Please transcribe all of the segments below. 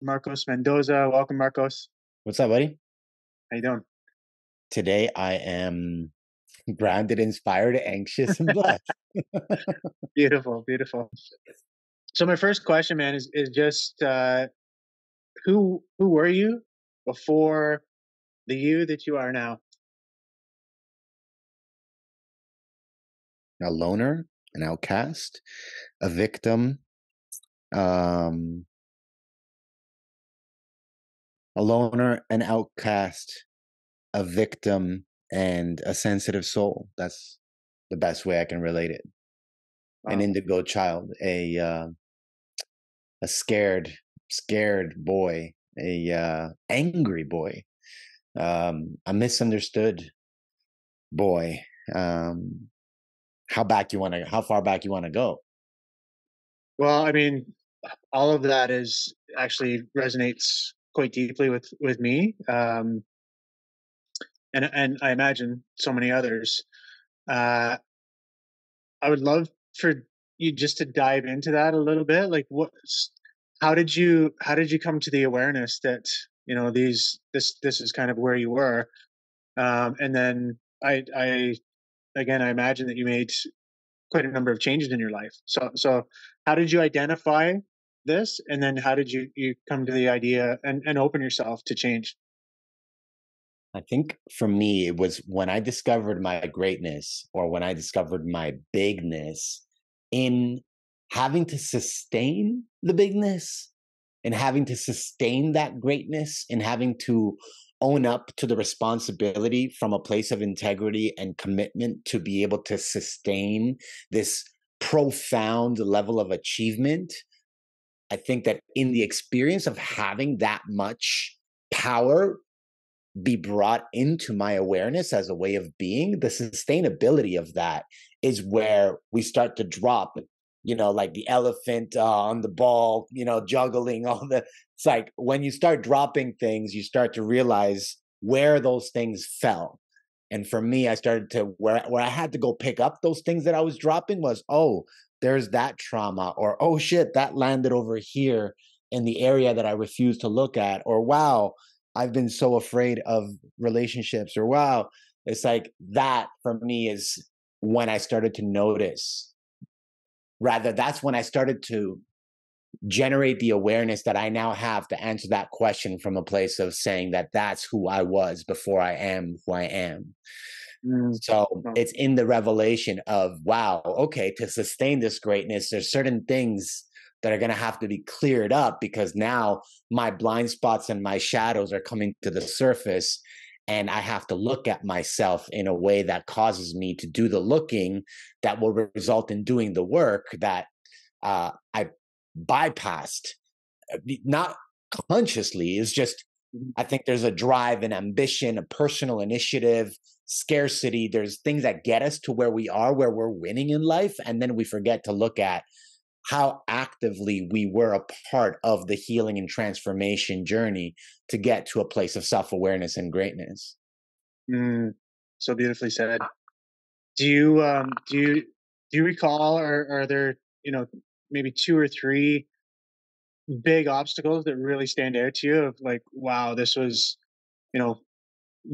Marcos Mendoza. Welcome, Marcos. What's up, buddy? How you doing? Today I am grounded, inspired, anxious, and blessed. Beautiful, beautiful. So my first question, man, is just who were you before the you that you are now? A loner, an outcast, a victim, um, a loner, an outcast, a victim, and a sensitive soul. That's the best way I can relate it. An Wow. indigo child, a scared boy, a angry boy, a misunderstood boy. Um, how far back you want to go? Well, I mean, all of that is actually resonates quite deeply with me, and I imagine so many others. Uh, I would love for you just to dive into that a little bit. Like, how did you come to the awareness that this is kind of where you were, and then I again I imagine that you made quite a number of changes in your life. So how did you identify this, and then how did you come to the idea and open yourself to change? I think for me, it was when I discovered my greatness or when I discovered my bigness in having to sustain the bigness and having to sustain that greatness and having to own up to the responsibility from a place of integrity and commitment to be able to sustain this profound level of achievement. I think that in the experience of having that much power be brought into my awareness as a way of being, the sustainability of that is where we start to drop, like the elephant on the ball, juggling all the. It's like when you start dropping things, you start to realize where those things fell. And for me, I started to where I had to go pick up those things that I was dropping was, oh, there's that trauma, or oh shit, that landed over here in the area that I refused to look at, or wow, I've been so afraid of relationships, or wow, it's like that for me is when I started to notice. Rather, that's when I started to generate the awareness that I now have to answer that question from a place of saying that that's who I was before I am who I am. Mm, So well, it's in the revelation of, wow, okay, to sustain this greatness, there's certain things that are going to have to be cleared up because now my blind spots and my shadows are coming to the surface. And I have to look at myself in a way that causes me to do the looking that will result in doing the work that I bypassed, not consciously. It's just, mhm. I think there's a drive and ambition, a personal initiative, scarcity. There's things that get us to where we are, where we're winning in life. And then we forget to look at how actively we were a part of the healing and transformation journey to get to a place of self-awareness and greatness. Mm, so beautifully said. Do you recall, or are there maybe two or three big obstacles that really stand out to you of like, wow, this was, you know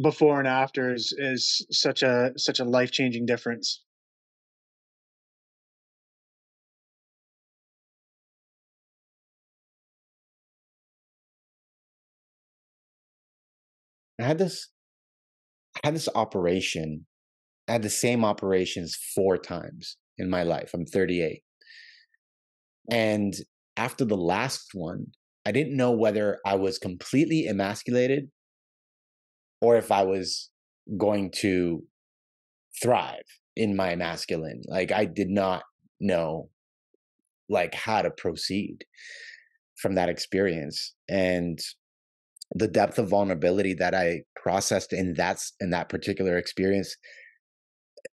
before and after is such a life-changing difference? I had this, I had this operation. I had the same operations 4 times in my life. I'm 38. And after the last one, I didn't know whether I was completely emasculated or if I was going to thrive in my masculine. Like I did not know like how to proceed from that experience. And the depth of vulnerability that I processed in that particular experience,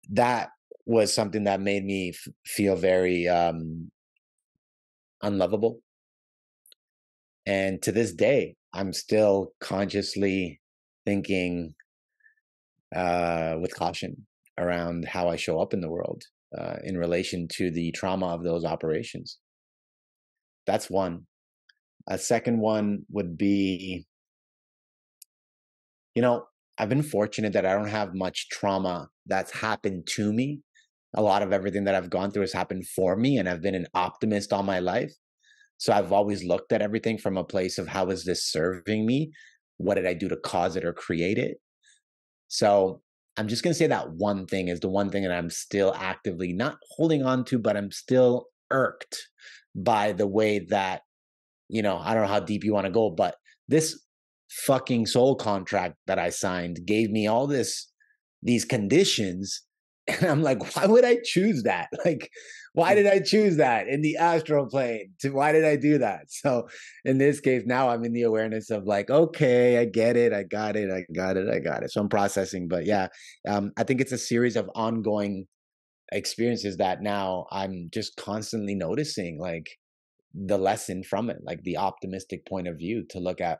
that was something that made me feel very unlovable. And to this day, I'm still consciously thinking with caution around how I show up in the world in relation to the trauma of those operations. That's one. A second one would be, you know, I've been fortunate that I don't have much trauma that's happened to me. A lot of everything that I've gone through has happened for me, and I've been an optimist all my life. So I've always looked at everything from a place of how is this serving me? What did I do to cause it or create it? So I'm just going to say that one thing is the one thing that I'm still actively not holding on to, but I'm still irked by the way that, I don't know how deep you want to go, but this fucking soul contract that I signed gave me all these conditions. And I'm like, why would I choose that? Like, why Mm, did I choose that in the astral plane? Why did I do that? So in this case, now I'm in the awareness of like, okay, I get it. I got it. I got it. I got it. So I'm processing. But yeah, I think it's a series of ongoing experiences that now I'm just constantly noticing like the lesson from it, like the optimistic point of view to look at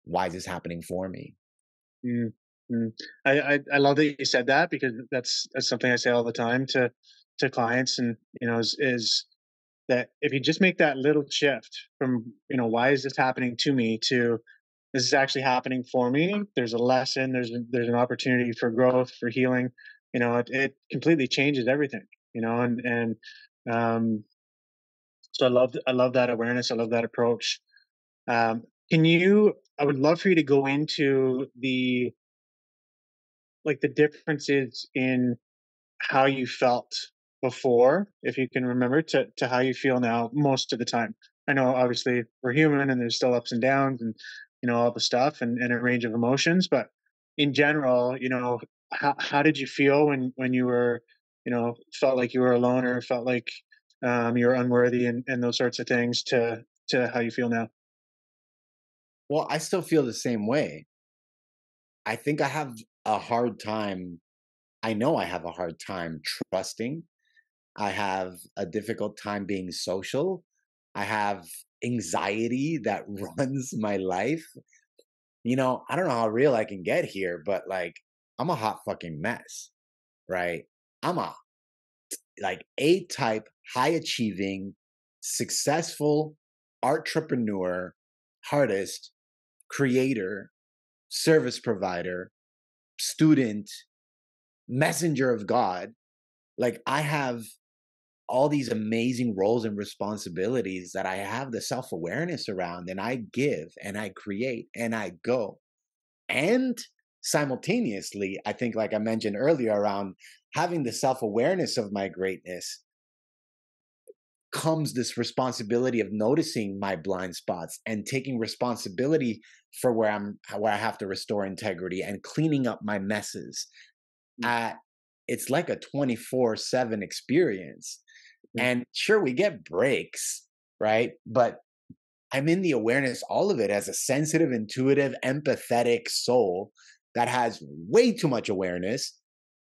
why is this happening for me? mm, mm. I love that you said that, because that's something I say all the time to clients, and is that if you just make that little shift from, why is this happening to me, to this is actually happening for me. There's a lesson. There's an opportunity for growth, for healing. It completely changes everything. And um, so I love that awareness. I love that approach. Can you? I would love for you to go into the differences in how you felt before, if you can remember, to how you feel now most of the time. I know obviously we're human and there's still ups and downs, and all the stuff, and a range of emotions, but in general, how did you feel when you were, felt like you were alone, or felt like you were unworthy, and those sorts of things, to how you feel now? Well, I still feel the same way. I think I have a hard time. I know I have a hard time trusting. I have a difficult time being social. I have anxiety that runs my life. I don't know how real I can get here, but like, I'm a hot fucking mess, right? I'm a like A type, high achieving, successful entrepreneur, artist, creator, service provider, student, messenger of God. Like, I have all these amazing roles and responsibilities that I have the self awareness around, and I give and I create and I go. And simultaneously, I think, like I mentioned earlier, around having the self awareness of my greatness comes this responsibility of noticing my blind spots and taking responsibility for where I have to restore integrity and cleaning up my messes. Mm, uh, it's like a 24/7 experience. mm, And sure, we get breaks, right? But I'm in the awareness, all of it, as a sensitive, intuitive, empathetic soul that has way too much awareness.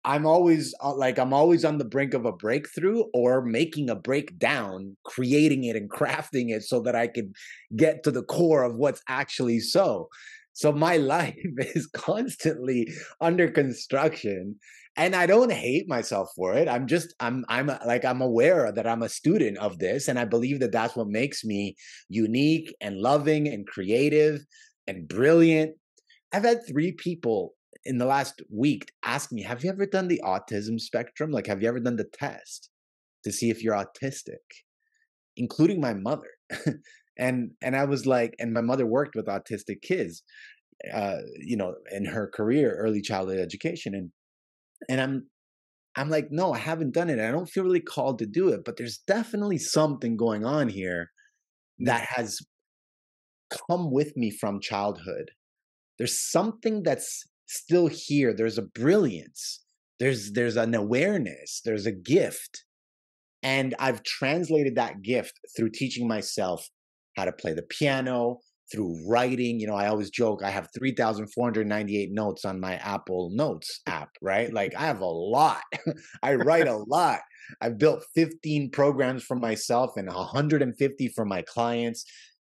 I'm always on the brink of a breakthrough or making a breakdown, creating it and crafting it so that I can get to the core of what's actually so. So my life is constantly under construction, and I don't hate myself for it. I'm aware that I'm a student of this, and I believe that that's what makes me unique and loving and creative and brilliant. I've had 3 people in the last week ask me, "Have you ever done the autism spectrum? Like, have you ever done the test to see if you're autistic?" Including my mother. And I was like, and my mother worked with autistic kids, in her career, early childhood education, and I'm like, "No, I haven't done it. I don't feel really called to do it, but there's definitely something going on here mm, that has come with me from childhood. There's something that's still here. There's a brilliance. There's an awareness. There's a gift. And I've translated that gift through teaching myself how to play the piano, through writing. I always joke, I have 3,498 notes on my Apple Notes app, right? Like, I have a lot. I write a lot. I've built 15 programs for myself and 150 for my clients.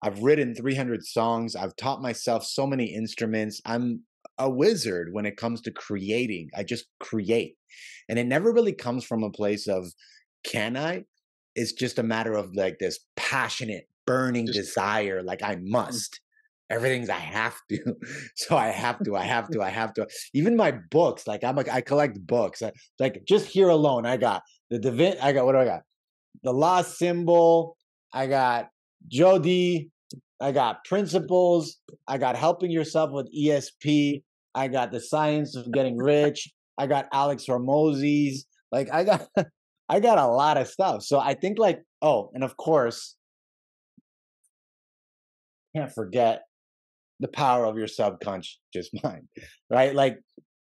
I've written 300 songs. I've taught myself so many instruments. I'm a wizard when it comes to creating. I just create. And it never really comes from a place of, can I? It's just a matter of like this passionate burning Just desire, like I mm, must. Everything's I have to. So I have to. Even my books, like I collect books. Like just here alone, I got I got what do I got? The Lost Symbol, I got Jodi, I got Principles, I got Helping Yourself with ESP, I got The Science of Getting Rich, I got Alex Hormozzi's, like I got I got a lot of stuff. So I think like, oh, and of course, can't forget the power of your subconscious mind, right? Like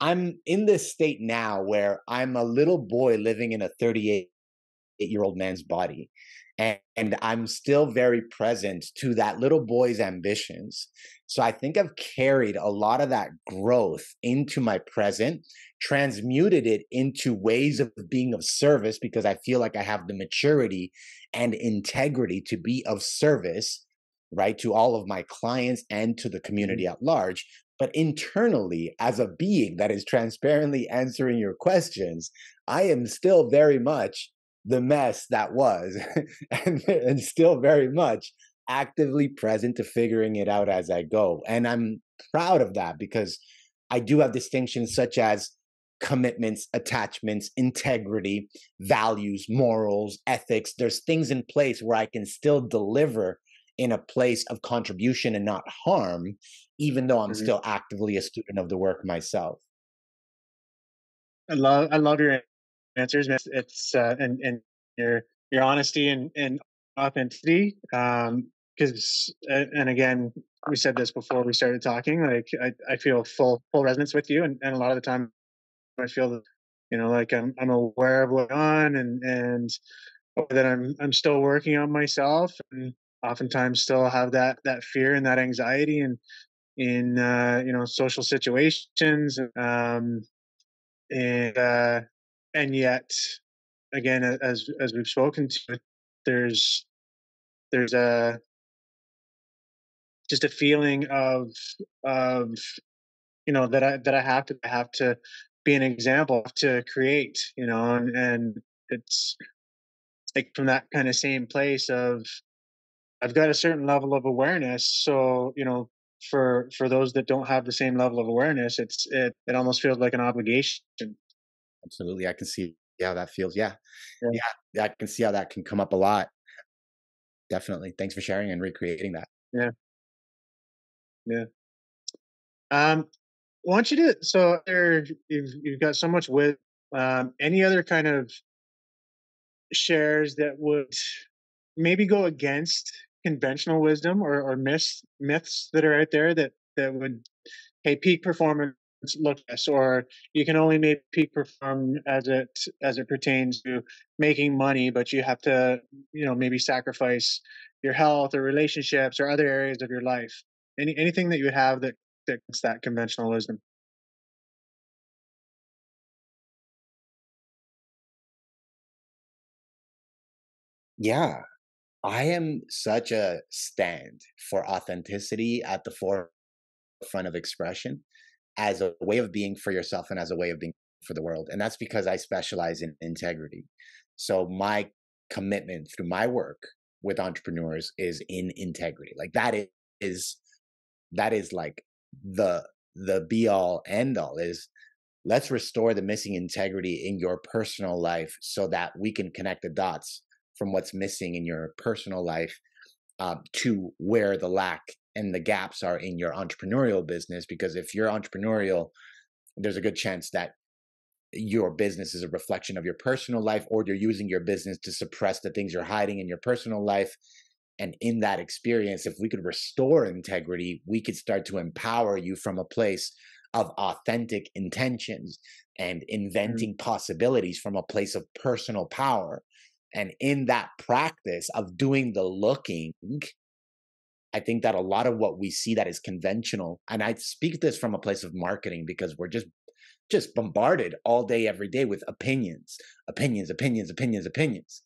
I'm in this state now where I'm a little boy living in a 38-year-old man's body. And I'm still very present to that little boy's ambitions. So I think I've carried a lot of that growth into my present, transmuted it into ways of being of service because I feel like I have the maturity and integrity to be of service, right, to all of my clients and to the mhm, community at large. But internally, as a being that is transparently answering your questions, I am still very much the mess that was and still very much actively present to figuring it out as I go. And I'm proud of that because I do have distinctions such as commitments, attachments, integrity, values, morals, ethics. There's things in place where I can still deliver in a place of contribution and not harm, even though I'm mhm. still actively a student of the work myself. I love your answers, man. It's and your honesty and authenticity. Because and again, we said this before we started talking. Like I feel full resonance with you, and a lot of the time I feel that like I'm aware of what's on, and that I'm still working on myself, and oftentimes still have that fear and that anxiety and in social situations. And yet again, as we've spoken to it, there's there's a just a feeling of that I have to be an example to create, and it's like from that kind of same place of I've got a certain level of awareness. So for those that don't have the same level of awareness, it almost feels like an obligation. Absolutely. I can see how that feels. Yeah. Yeah, Yeah. I can see how that can come up a lot. Definitely. Thanks for sharing and recreating that. yeah, yeah. I want you to so there you've got so much with any other kind of shares that would maybe go against conventional wisdom or myths that are out there that would, hey, peak performance look this, or you can only make peak perform as it pertains to making money, but you have to maybe sacrifice your health or relationships or other areas of your life. Anything that you have that's that conventional wisdom. Yeah. I am such a stand for authenticity at the forefront of expression as a way of being for yourself and as a way of being for the world. And that's because I specialize in integrity. So my commitment through my work with entrepreneurs is in integrity. Like is that is like the be all end all is let's restore the missing integrity in your personal life so that we can connect the dots from what's missing in your personal life to where the lack and the gaps are in your entrepreneurial business. Because if you're entrepreneurial, there's a good chance that your business is a reflection of your personal life, or you're using your business to suppress the things you're hiding in your personal life. And in that experience, if we could restore integrity, we could start to empower you from a place of authentic intentions and Mhm. inventing possibilities from a place of personal power. And in that practice of doing the looking, I think that a lot of what we see that is conventional, and I speak this from a place of marketing because we're just bombarded all day, every day with opinions, opinions, opinions, opinions, opinions.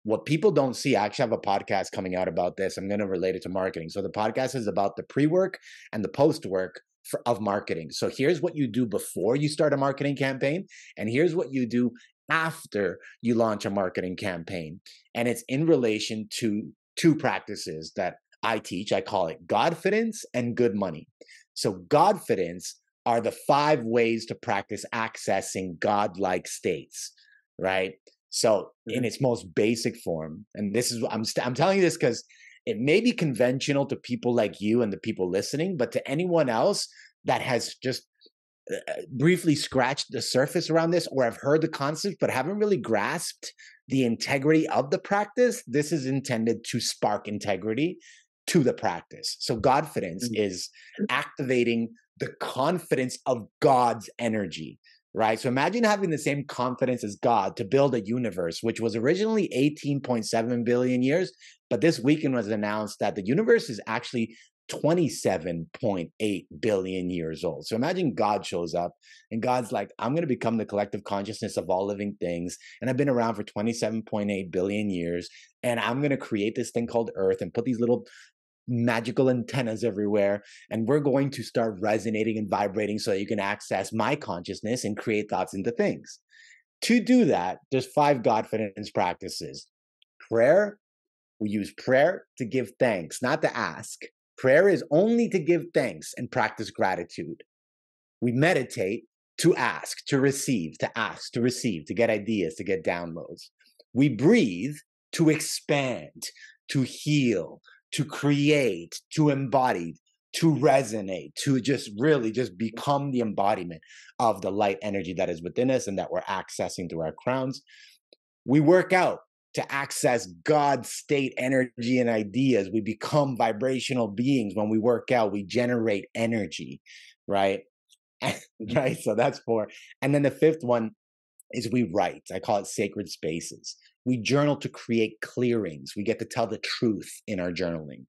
What people don't see, I actually have a podcast coming out about this. I'm going to relate it to marketing. So the podcast is about the pre-work and the post-work of marketing. So here's what you do before you start a marketing campaign, and here's what you do after you launch a marketing campaign. And it's in relation to two practices that I teach. I call it Godfidence and good money. So Godfidence are the 5 ways to practice accessing godlike states, right? So in its most basic form, and this is I'm telling you this because it may be conventional to people like you and the people listening, but to anyone else that has just briefly scratched the surface around this or have heard the concept but haven't really grasped the integrity of the practice, this is intended to spark integrity to the practice. So Godfidence is activating the confidence of God's energy, right? So imagine having the same confidence as God to build a universe, which was originally 18.7 billion years, but this weekend was announced that the universe is actually 27.8 billion years old. So imagine God shows up and God's like, I'm going to become the collective consciousness of all living things. And I've been around for 27.8 billion years. And I'm going to create this thing called Earth and put these little magical antennas everywhere. And we're going to start resonating and vibrating so that you can access my consciousness and create thoughts into things. To do that, there's 5 Godfidence practices. Prayer. We use prayer to give thanks, not to ask. Prayer is only to give thanks and practice gratitude. We meditate to ask, to receive, to ask, to receive, to get ideas, to get downloads. We breathe to expand, to heal, to create, to embody, to resonate, to just really just become the embodiment of the light energy that is within us and that we're accessing through our crowns. We work out to access God's state energy and ideas. We become vibrational beings. When we work out, we generate energy, right? Right. So that's 4. And then the 5th one is we write. I call it sacred spaces. We journal to create clearings. We get to tell the truth in our journaling,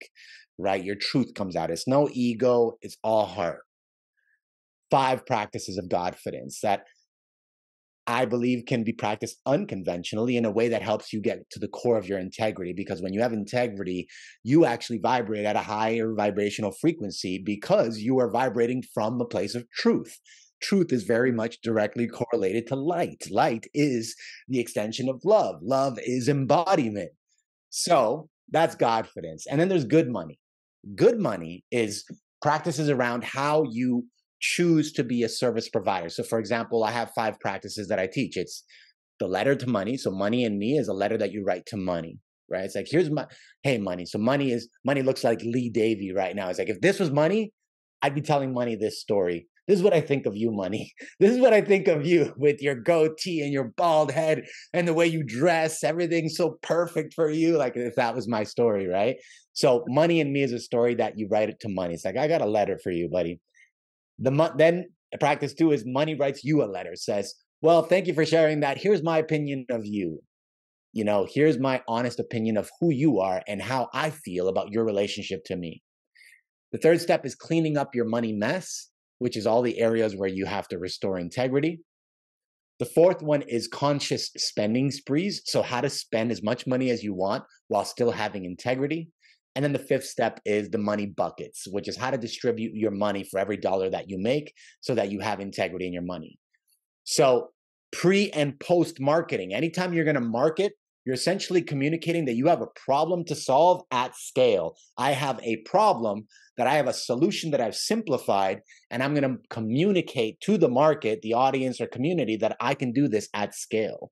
right? Your truth comes out. It's no ego. It's all heart. 5 practices of Godfidence that I believe can be practiced unconventionally in a way that helps you get to the core of your integrity. Because when you have integrity, you actually vibrate at a higher vibrational frequency because you are vibrating from a place of truth. Truth is very much directly correlated to light. Light is the extension of love. Love is embodiment. So that's Godfidence. And then there's good money. Good money is practices around how you choose to be a service provider. So for example, I have 5 practices that I teach. It's the letter to money. So money in me is a letter that you write to money, right? It's like, here's my, hey, money. So money looks like Lee Davy right now. It's like, if this was money, I'd be telling money this story. This is what I think of you, money. This is what I think of you with your goatee and your bald head and the way you dress. Everything's so perfect for you. Like if that was my story, right? So money in me is a story that you write it to money. It's like, I got a letter for you, buddy. Then practice 2 is money writes you a letter, says, well, thank you for sharing that. Here's my opinion of you. You know, here's my honest opinion of who you are and how I feel about your relationship to me. The 3rd step is cleaning up your money mess, which is all the areas where you have to restore integrity. The 4th one is conscious spending sprees. So how to spend as much money as you want while still having integrity. And then the 5th step is the money buckets, which is how to distribute your money for every dollar that you make so that you have integrity in your money. So pre and post marketing, anytime you're going to market, you're essentially communicating that you have a problem to solve at scale. I have a problem that I have a solution that I've simplified, and I'm going to communicate to the market, the audience or community that I can do this at scale.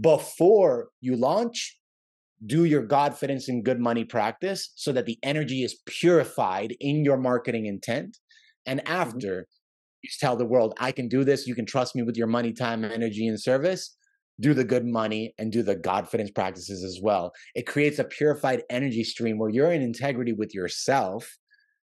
Before you launch, do your Godfidence and good money practice so that the energy is purified in your marketing intent. And after, you tell the world, I can do this. You can trust me with your money, time, energy, and service. Do the good money and do the Godfidence practices as well. It creates a purified energy stream where you're in integrity with yourself,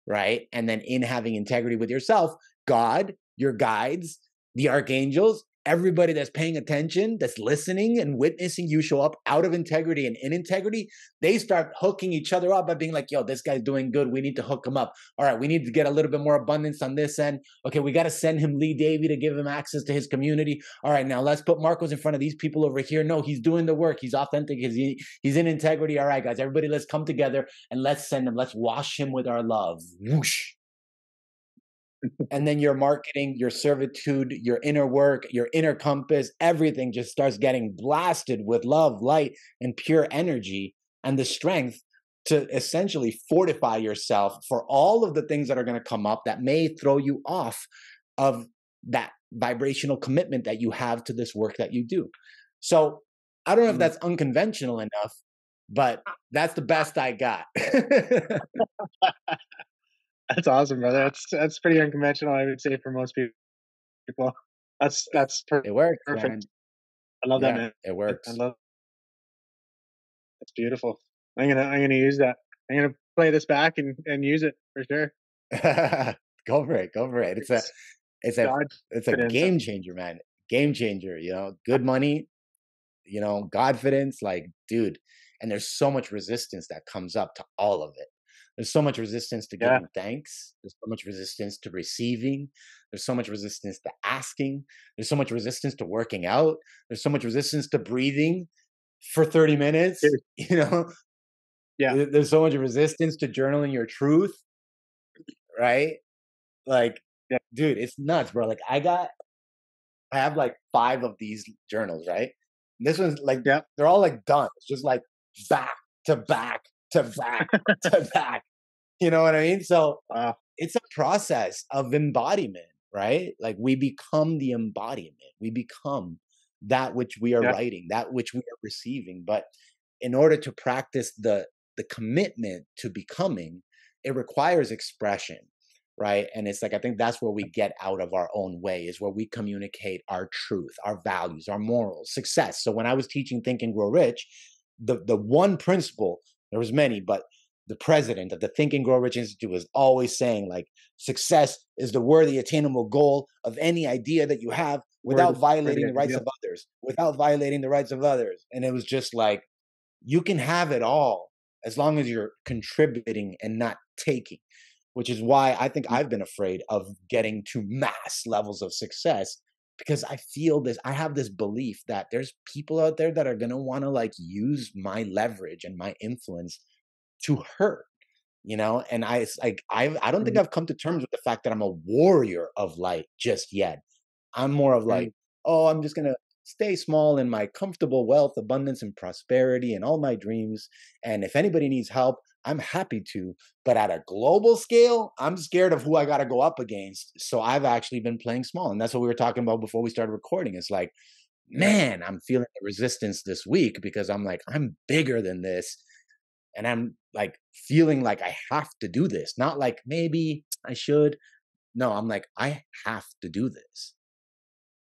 right? And then in having integrity with yourself, God, your guides, the archangels, everybody that's paying attention, that's listening and witnessing you show up out of integrity and in integrity, they start hooking each other up by being like, yo, this guy's doing good. We need to hook him up. All right, we need to get a little bit more abundance on this end. Okay, we got to send him Lee Davy to give him access to his community. All right, now let's put Marcos in front of these people over here. No, he's doing the work. He's authentic. He's in integrity. All right, guys, everybody, let's come together and let's send him. Let's wash him with our love. Whoosh. And then your marketing, your servitude, your inner work, your inner compass, everything just starts getting blasted with love, light, and pure energy and the strength to essentially fortify yourself for all of the things that are going to come up that may throw you off of that vibrational commitment that you have to this work that you do. So I don't know if Mm. that's unconventional enough, but that's the best I got. That's awesome, brother. That's pretty unconventional, I would say, for most people. That's It works, perfect. man. I love that, Yeah, man. it I works. love. That's beautiful. I'm gonna use that. I'm gonna play this back and use it for sure. Go for it. Go for it. It's It's a it's a confidence. game changer, man. Game changer, you know. Good money, you know, Godfidence, like, dude. And there's so much resistance that comes up to all of it. There's so much resistance to Yeah. giving thanks. There's so much resistance to receiving. There's so much resistance to asking. There's so much resistance to working out. There's so much resistance to breathing for 30 minutes. Dude, You know, yeah. there's so much resistance to journaling your truth, right? Like, Yeah. dude, it's nuts, bro. Like, I have like 5 of these journals, right? This one's like, Yeah. they're all like done. It's just like back to back to back to back. You know what I mean? So Wow. it's a process of embodiment, right? Like we become the embodiment. We become that which we are Yeah. writing, that which we are receiving. But in order to practice the commitment to becoming, it requires expression, right? And it's like I think that's where we get out of our own way, is where we communicate our truth, our values, our morals, success. So when I was teaching Think and Grow Rich, the one principle, there was many, but the president of the Think and Grow Rich Institute was always saying, like, success is the worthy attainable goal of any idea that you have Worthy, without worthy violating the rights idea. of others, without violating the rights of others. And it was just like, you can have it all as long as you're contributing and not taking, which is why I think Mm. I've been afraid of getting to mass levels of success, because I feel this, I have this belief that there's people out there that are going to want to like use my leverage and my influence to hurt, you know. And I, it's like I don't think Mm. I've come to terms with the fact that I'm a warrior of light just yet. I'm more of Mm. like, oh, I'm just gonna stay small in my comfortable wealth, abundance, and prosperity and all my dreams. And if anybody needs help, I'm happy to. But at a global scale, I'm scared of who I gotta go up against. So I've actually been playing small. And that's what we were talking about before we started recording. It's like, Yeah. man, I'm feeling the resistance this week because I'm like, I'm bigger than this. And I'm like feeling like I have to do this. Not like maybe I should. No, I'm like, I have to do this.